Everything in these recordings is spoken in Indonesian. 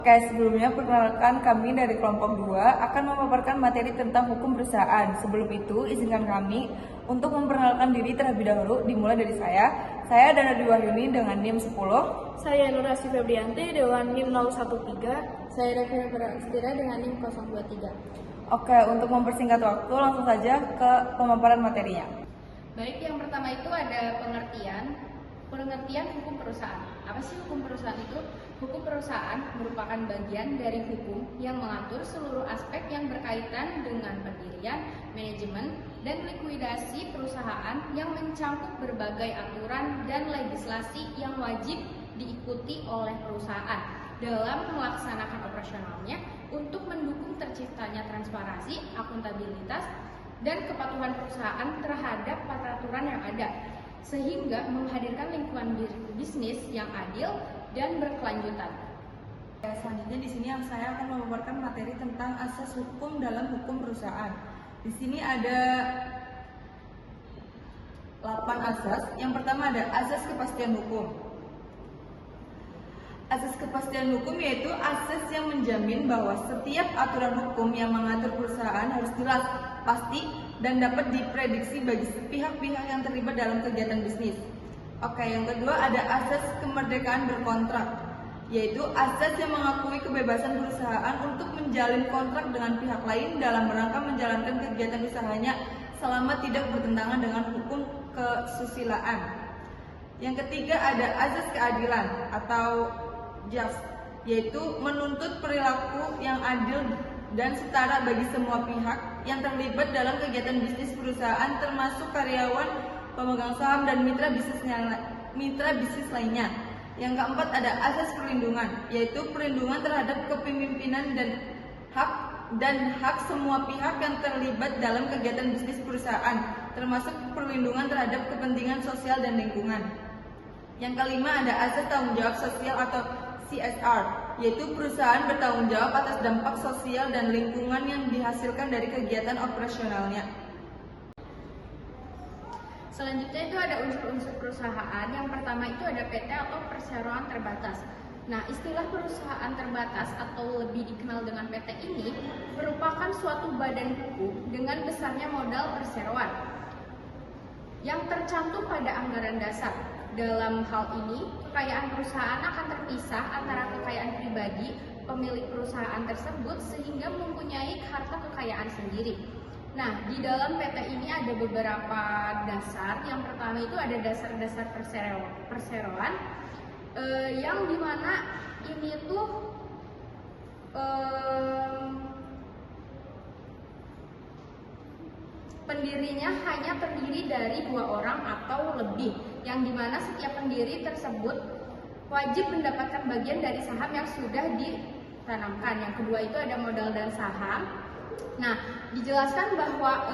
Oke, sebelumnya perkenalkan kami dari kelompok 2 akan memaparkan materi tentang hukum perusahaan. Sebelum itu, izinkan kami untuk memperkenalkan diri terlebih dahulu, dimulai dari saya. Saya Dana Dwi Wahyuni dengan NIM 10. Saya Nurasi Febrianti dengan NIM 013. Saya Revina Prastira dengan NIM 023. Oke, untuk mempersingkat waktu, langsung saja ke pemaparan materinya. Baik, yang pertama itu ada pengertian hukum perusahaan. Apa sih hukum perusahaan itu? Hukum perusahaan merupakan bagian dari hukum yang mengatur seluruh aspek yang berkaitan dengan pendirian, manajemen, dan likuidasi perusahaan yang mencakup berbagai aturan dan legislasi yang wajib diikuti oleh perusahaan dalam melaksanakan operasionalnya untuk mendukung terciptanya transparansi, akuntabilitas, dan kepatuhan perusahaan terhadap peraturan yang ada, sehingga menghadirkan lingkungan bisnis yang adil dan berkelanjutan. Selanjutnya di sini saya akan memaparkan materi tentang asas hukum dalam hukum perusahaan. Di sini ada 8 asas. Yang pertama ada asas kepastian hukum. Asas kepastian hukum yaitu asas yang menjamin bahwa setiap aturan hukum yang mengatur perusahaan harus jelas, pasti, dan dapat diprediksi bagi pihak-pihak yang terlibat dalam kegiatan bisnis. Oke, yang kedua ada asas kemerdekaan berkontrak, yaitu asas yang mengakui kebebasan perusahaan untuk menjalin kontrak dengan pihak lain dalam rangka menjalankan kegiatan usahanya selama tidak bertentangan dengan hukum kesusilaan. Yang ketiga ada asas keadilan atau just, yaitu menuntut perilaku yang adil dan setara bagi semua pihak yang terlibat dalam kegiatan bisnis perusahaan termasuk karyawan, pemegang saham, dan mitra bisnis lainnya. Yang keempat ada asas perlindungan, yaitu perlindungan terhadap kepemimpinan dan hak semua pihak yang terlibat dalam kegiatan bisnis perusahaan, termasuk perlindungan terhadap kepentingan sosial dan lingkungan. Yang kelima ada asas tanggung jawab sosial atau CSR, yaitu perusahaan bertanggung jawab atas dampak sosial dan lingkungan yang dihasilkan dari kegiatan operasionalnya. Selanjutnya itu ada unsur-unsur perusahaan. Yang pertama itu ada PT atau perseroan terbatas. Nah, istilah perusahaan terbatas atau lebih dikenal dengan PT ini merupakan suatu badan hukum dengan besarnya modal perseroan yang tercantum pada anggaran dasar. Dalam hal ini, kekayaan perusahaan akan terpisah antara kekayaan pribadi pemilik perusahaan tersebut sehingga mempunyai harta kekayaan sendiri. Nah, di dalam PT ini ada beberapa dasar. Yang pertama itu ada dasar-dasar perseroan yang dimana ini tuh pendirinya hanya terdiri dari 2 orang atau lebih, yang dimana setiap pendiri tersebut wajib mendapatkan bagian dari saham yang sudah ditanamkan. Yang kedua itu ada modal dan saham. Nah, dijelaskan bahwa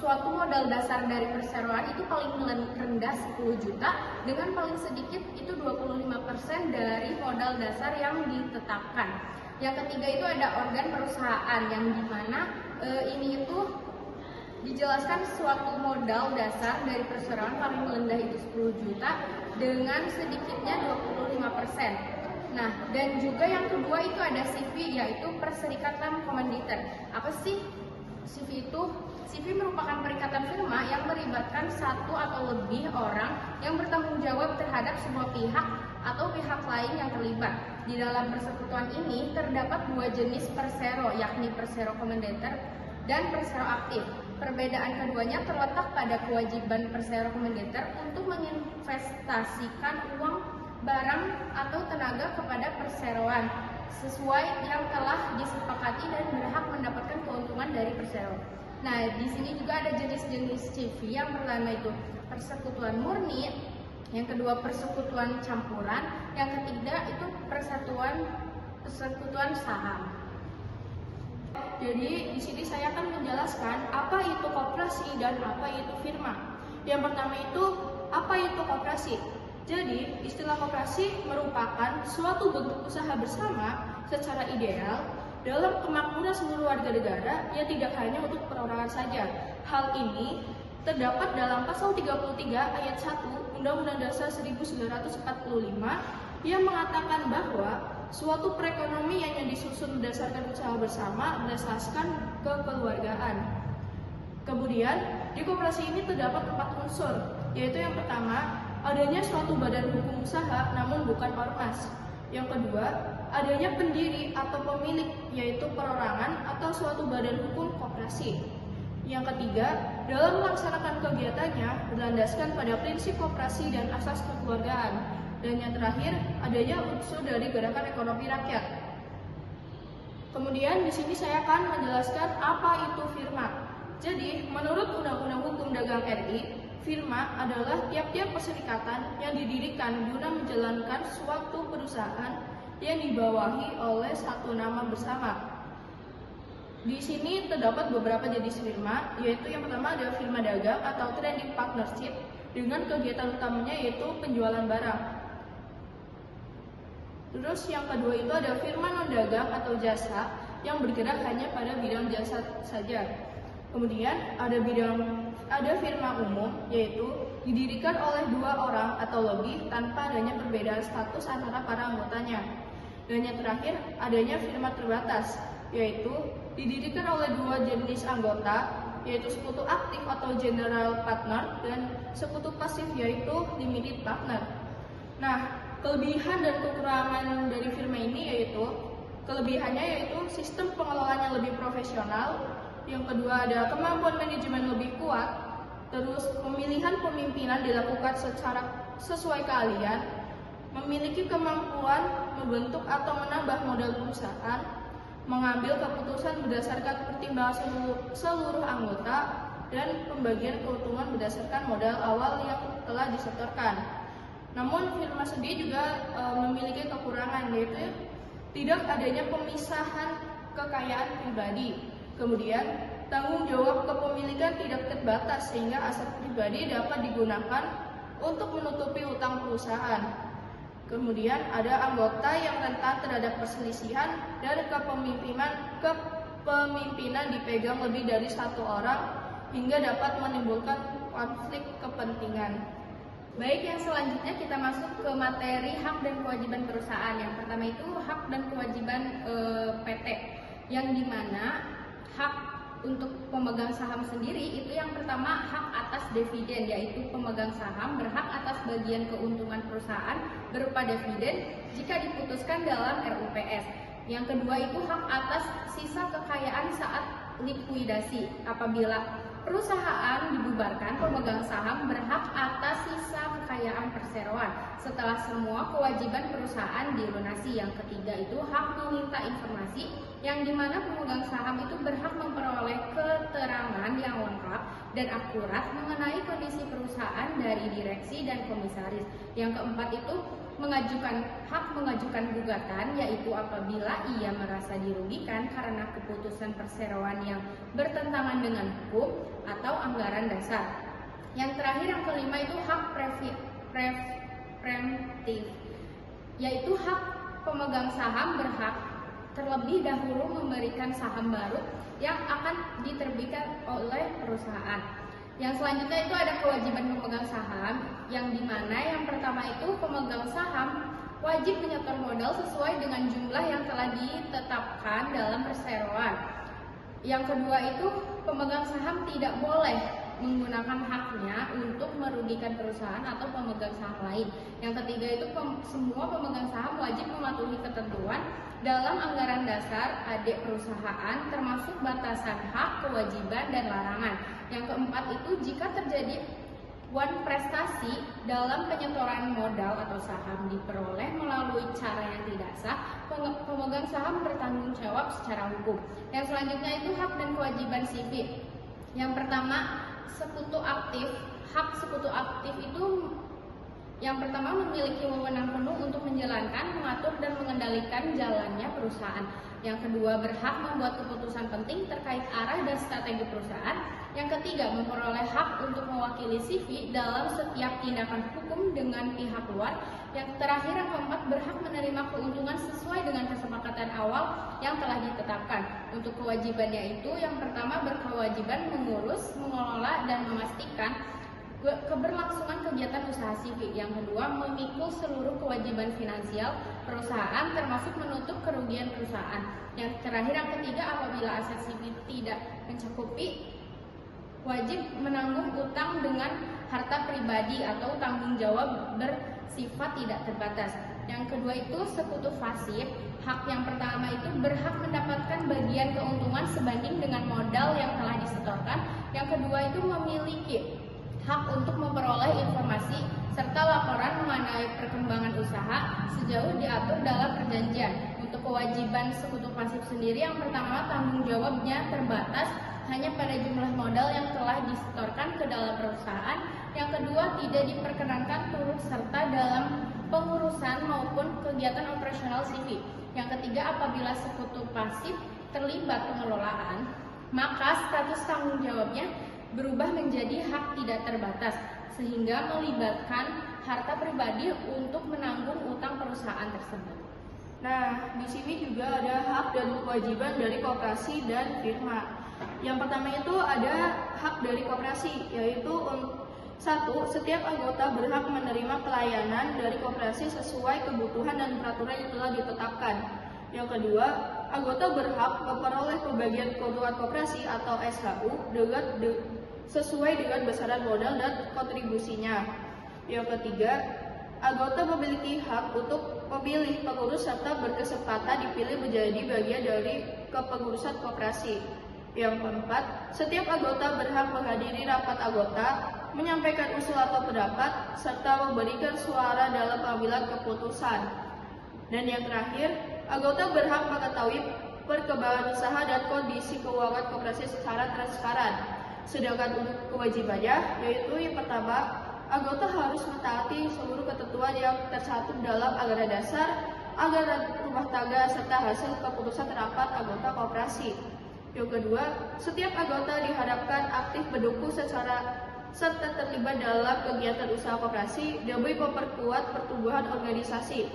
suatu modal dasar dari perseroan itu paling rendah 10 juta dengan paling sedikit itu 25% dari modal dasar yang ditetapkan. Yang ketiga itu ada organ perusahaan, yang dimana ini itu dijelaskan suatu modal dasar dari perseroan paling rendah itu 10 juta dengan sedikitnya 25%. Nah, dan juga yang kedua itu ada CV, yaitu Perserikatan Komanditer. Apa sih CV itu? CV merupakan perikatan firma yang melibatkan 1 atau lebih orang yang bertanggung jawab terhadap semua pihak atau pihak lain yang terlibat. Di dalam persekutuan ini terdapat 2 jenis persero, yakni Persero Komanditer dan Persero Aktif. Perbedaan keduanya terletak pada kewajiban Persero Komanditer untuk menginvestasikan uang, barang, atau tenaga kepada perseroan sesuai yang telah disepakati dan berhak mendapatkan keuntungan dari persero. Nah, di sini juga ada jenis-jenis CV. Yang pertama itu persekutuan murni, yang kedua persekutuan campuran, yang ketiga itu persekutuan saham. Jadi di sini saya akan menjelaskan apa itu koperasi dan apa itu firma. Yang pertama itu apa itu koperasi? Jadi istilah koperasi merupakan suatu bentuk usaha bersama secara ideal dalam kemakmuran seluruh warga negara yang tidak hanya untuk perorangan saja. Hal ini terdapat dalam pasal 33 ayat 1 Undang-Undang Dasar 1945 yang mengatakan bahwa suatu perekonomian yang disusun berdasarkan usaha bersama berdasarkan kekeluargaan. Kemudian, di koperasi ini terdapat 4 unsur, yaitu yang pertama, adanya suatu badan hukum usaha namun bukan ormas. Yang kedua, adanya pendiri atau pemilik, yaitu perorangan atau suatu badan hukum koperasi. Yang ketiga, dalam melaksanakan kegiatannya berlandaskan pada prinsip koperasi dan asas kekeluargaan. Dan yang terakhir, adanya unsur dari gerakan ekonomi rakyat. Kemudian di sini saya akan menjelaskan apa itu firma. Jadi, menurut Undang-Undang Hukum Dagang RI, firma adalah tiap-tiap perserikatan yang didirikan guna menjalankan suatu perusahaan yang dibawahi oleh satu nama bersama. Di sini terdapat beberapa jenis firma, yaitu yang pertama ada firma dagang atau trading partnership dengan kegiatan utamanya yaitu penjualan barang. Terus yang kedua itu ada firma non-dagang atau jasa yang bergerak hanya pada bidang jasa saja. Kemudian ada firma umum, yaitu didirikan oleh 2 orang atau lebih tanpa adanya perbedaan status antara para anggotanya. Dan yang terakhir, adanya firma terbatas, yaitu didirikan oleh 2 jenis anggota, yaitu sekutu aktif atau general partner dan sekutu pasif, yaitu limited partner. Nah, kelebihan dan kekurangan dari firma ini yaitu kelebihannya yaitu sistem pengelolaannya lebih profesional. Yang kedua ada kemampuan manajemen lebih kuat. Terus pemilihan pemimpinan dilakukan secara sesuai keahlian, memiliki kemampuan membentuk atau menambah modal perusahaan, mengambil keputusan berdasarkan pertimbangan seluruh anggota, dan pembagian keuntungan berdasarkan modal awal yang telah disetorkan. Namun firma sendiri juga memiliki kekurangan, yaitu tidak adanya pemisahan kekayaan pribadi. Kemudian tanggung jawab kepemilikan tidak terbatas sehingga aset pribadi dapat digunakan untuk menutupi utang perusahaan. Kemudian ada anggota yang rentan terhadap perselisihan dan kepemimpinan dipegang lebih dari 1 orang hingga dapat menimbulkan konflik kepentingan. Baik, yang selanjutnya kita masuk ke materi hak dan kewajiban perusahaan. Yang pertama itu hak dan kewajiban PT, yang dimana hak untuk pemegang saham sendiri itu yang pertama hak atas dividen, yaitu pemegang saham berhak atas bagian keuntungan perusahaan berupa dividen jika diputuskan dalam RUPS. Yang kedua itu hak atas sisa kekayaan saat likuidasi. Apabila perusahaan dibubarkan, pemegang saham berhak atas sisa kekayaan perseroan setelah semua kewajiban perusahaan dilunasi. Yang ketiga itu hak meminta informasi, yang dimana pemegang saham itu berhak memperoleh keterangan yang lengkap dan akurat mengenai kondisi perusahaan dari direksi dan komisaris. Yang keempat itu hak mengajukan gugatan, yaitu apabila ia merasa dirugikan karena keputusan perseroan yang bertentangan dengan hukum atau anggaran dasar. Yang terakhir, yang kelima itu hak preemptif, yaitu hak pemegang saham berhak terlebih dahulu memberikan saham baru yang akan diterbitkan oleh perusahaan. Yang selanjutnya itu ada kewajiban pemegang saham, yang dimana yang pertama itu pemegang saham wajib menyetor modal sesuai dengan jumlah yang telah ditetapkan dalam perseroan. Yang kedua itu pemegang saham tidak boleh menggunakan haknya untuk merugikan perusahaan atau pemegang saham lain. Yang ketiga itu semua pemegang saham wajib mematuhi ketentuan dalam anggaran dasar adik perusahaan termasuk batasan hak, kewajiban, dan larangan. Yang keempat itu jika terjadi prestasi dalam penyetoran modal atau saham diperoleh melalui cara yang tidak sah, pemegang saham bertanggung jawab secara hukum. Yang selanjutnya itu hak dan kewajiban sipil. Yang pertama, sekutu aktif. Hak sekutu aktif itu yang pertama memiliki wewenang penuh untuk menjalankan, mengatur, dan mengendalikan jalannya perusahaan. Yang kedua, berhak membuat keputusan penting terkait arah dan strategi perusahaan. Yang ketiga, memperoleh hak untuk mewakili CV dalam setiap tindakan hukum dengan pihak luar. Yang terakhir, yang keempat, berhak menerima keuntungan sesuai dengan kesepakatan awal yang telah ditetapkan. Untuk kewajibannya itu, yang pertama berkewajiban mengurus, mengelola, dan memastikan keberlangsungan kegiatan usaha CV. Yang kedua, memikul seluruh kewajiban finansial perusahaan termasuk menutup kerugian perusahaan. Yang terakhir, yang ketiga, apabila aset sipil tidak mencukupi, wajib menanggung utang dengan harta pribadi atau tanggung jawab bersifat tidak terbatas. Yang kedua itu sekutu pasif. Hak yang pertama itu berhak mendapatkan bagian keuntungan sebanding dengan modal yang telah disetorkan. Yang kedua itu memiliki hak untuk memperoleh informasi serta laporan mengenai perkembangan usaha sejauh diatur dalam perjanjian. Untuk kewajiban sekutu pasif sendiri, yang pertama tanggung jawabnya terbatas hanya pada jumlah modal yang telah disetorkan ke dalam perusahaan. Yang kedua, tidak diperkenankan turut serta dalam pengurusan maupun kegiatan operasional CV. Yang ketiga, apabila sekutu pasif terlibat pengelolaan, maka status tanggung jawabnya berubah menjadi hak tidak terbatas, sehingga melibatkan harta pribadi untuk menanggung utang perusahaan tersebut. Nah, di sini juga ada hak dan kewajiban dari koperasi dan firma. Yang pertama itu ada hak dari koperasi, yaitu satu, setiap anggota berhak menerima pelayanan dari koperasi sesuai kebutuhan dan peraturan yang telah ditetapkan. Yang kedua, anggota berhak memperoleh pembagian keuntungan koperasi atau SHU sesuai dengan besaran modal dan kontribusinya. Yang ketiga, anggota memiliki hak untuk memilih pengurus serta berkesempatan dipilih menjadi bagian dari kepengurusan koperasi. Yang keempat, setiap anggota berhak menghadiri rapat anggota, menyampaikan usul atau pendapat, serta memberikan suara dalam pengambilan keputusan. Dan yang terakhir, anggota berhak mengetahui perkembangan usaha dan kondisi keuangan koperasi secara transparan. Sedangkan untuk kewajibannya, yaitu yang pertama, anggota harus mentaati seluruh ketentuan yang tercantum dalam anggaran dasar, anggaran rumah tangga, serta hasil keputusan rapat anggota koperasi. Yang kedua, setiap anggota diharapkan aktif mendukung serta terlibat dalam kegiatan usaha koperasi demi memperkuat pertumbuhan organisasi.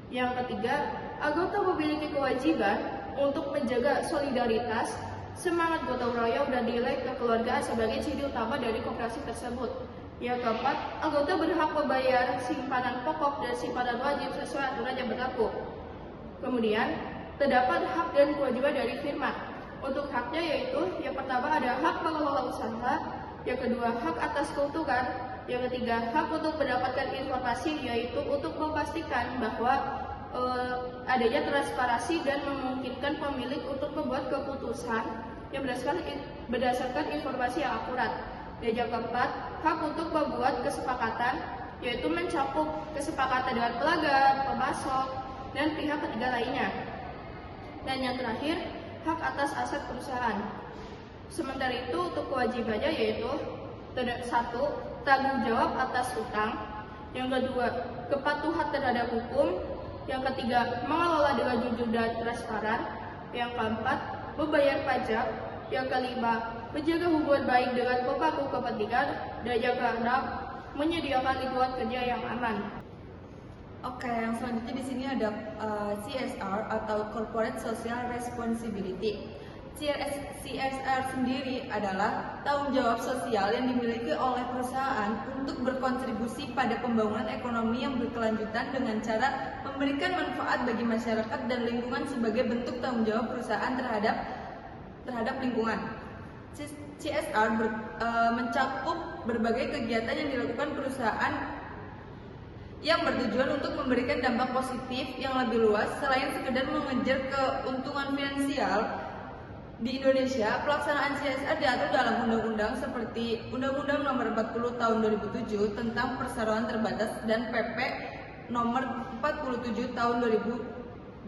Yang ketiga, anggota memiliki kewajiban untuk menjaga solidaritas, semangat gotong royong, dan nilai kekeluargaan sebagai ciri utama dari koperasi tersebut. Yang keempat, anggota berhak membayar simpanan pokok dan simpanan wajib sesuai aturan yang berlaku. Kemudian, terdapat hak dan kewajiban dari firma. Untuk haknya yaitu, yang pertama ada hak mengelola usaha, yang kedua hak atas keuntungan, yang ketiga hak untuk mendapatkan informasi, yaitu untuk memastikan bahwa adanya transparansi dan memungkinkan pemilik untuk membuat keputusan yang berdasarkan informasi yang akurat. Dan yang keempat, hak untuk membuat kesepakatan, yaitu mencakup kesepakatan dengan pelanggan, pemasok, dan pihak ketiga lainnya. Dan yang terakhir, hak atas aset perusahaan. Sementara itu untuk kewajibannya yaitu satu, tanggung jawab atas utang. Yang kedua, kepatuhan terhadap hukum. Yang ketiga, mengelola dengan jujur dan transparan. Yang keempat, membayar pajak. Yang kelima, menjaga hubungan baik dengan pemangku kepentingan. Dan yang keenam, menyediakan lingkungan kerja yang aman. Oke, yang selanjutnya di sini ada CSR atau Corporate Social Responsibility. CSR sendiri adalah tanggung jawab sosial yang dimiliki oleh perusahaan untuk berkontribusi pada pembangunan ekonomi yang berkelanjutan dengan cara memberikan manfaat bagi masyarakat dan lingkungan sebagai bentuk tanggung jawab perusahaan terhadap lingkungan. CSR mencakup berbagai kegiatan yang dilakukan perusahaan yang bertujuan untuk memberikan dampak positif yang lebih luas selain sekedar mengejar keuntungan finansial. Di Indonesia, pelaksanaan CSR diatur dalam undang-undang seperti Undang-Undang Nomor 40 Tahun 2007 tentang Perseroan Terbatas dan PP Nomor 47 Tahun 2012,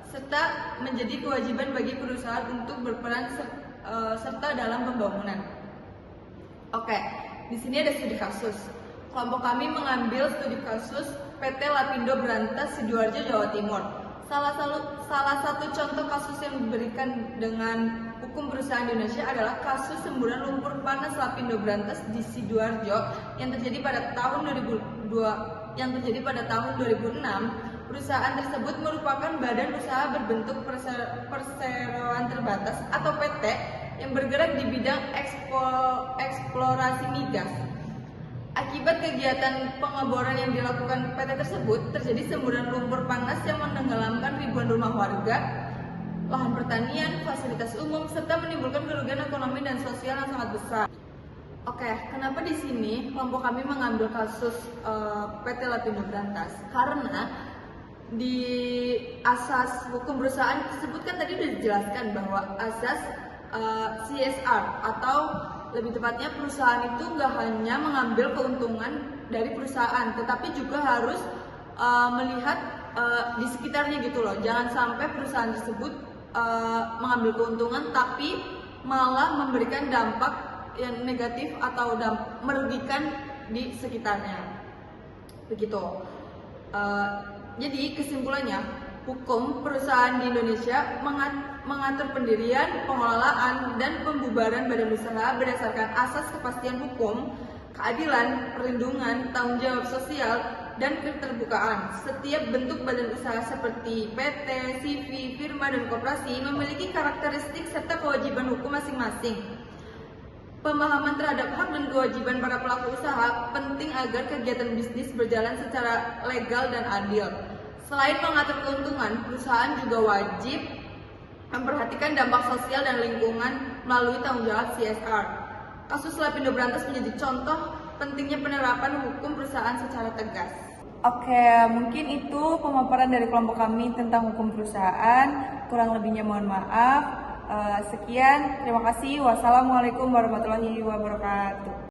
serta menjadi kewajiban bagi perusahaan untuk berperan serta dalam pembangunan. Oke, di sini ada studi kasus. Kelompok kami mengambil studi kasus PT Lapindo Brantas Sidoarjo, Jawa Timur. Salah satu contoh kasus yang diberikan dengan hukum perusahaan Indonesia adalah kasus semburan lumpur panas Lapindo Brantas di Sidoarjo yang terjadi pada tahun 2006. Perusahaan tersebut merupakan badan usaha berbentuk perseroan terbatas atau PT, yang bergerak di bidang eksplorasi migas. Akibat kegiatan pengeboran yang dilakukan PT tersebut, terjadi semburan lumpur panas yang menenggelamkan ribuan rumah warga, lahan pertanian, fasilitas umum, serta menimbulkan kerugian ekonomi dan sosial yang sangat besar. Oke, kenapa di sini kelompok kami mengambil kasus PT Lapindo Brantas? Karena di asas hukum perusahaan disebutkan tadi sudah dijelaskan bahwa asas CSR atau lebih tepatnya perusahaan itu nggak hanya mengambil keuntungan dari perusahaan, tetapi juga harus melihat di sekitarnya gitu loh. Jangan sampai perusahaan tersebut mengambil keuntungan tapi malah memberikan dampak yang negatif atau merugikan di sekitarnya. Begitu. Jadi kesimpulannya, hukum perusahaan di Indonesia mengatur pendirian, pengelolaan, dan pembubaran badan usaha berdasarkan asas kepastian hukum, keadilan, perlindungan, tanggung jawab sosial, dan keterbukaan. Setiap bentuk badan usaha seperti PT, CV, firma, dan koperasi memiliki karakteristik serta kewajiban hukum masing-masing. Pemahaman terhadap hak dan kewajiban para pelaku usaha penting agar kegiatan bisnis berjalan secara legal dan adil. Selain mengatur keuntungan, perusahaan juga wajib memperhatikan dampak sosial dan lingkungan melalui tanggung jawab CSR. Kasus Lapindo Brantas menjadi contoh pentingnya penerapan hukum perusahaan secara tegas. Oke, mungkin itu pemaparan dari kelompok kami tentang hukum perusahaan. Kurang lebihnya mohon maaf. Sekian, terima kasih. Wassalamualaikum warahmatullahi wabarakatuh.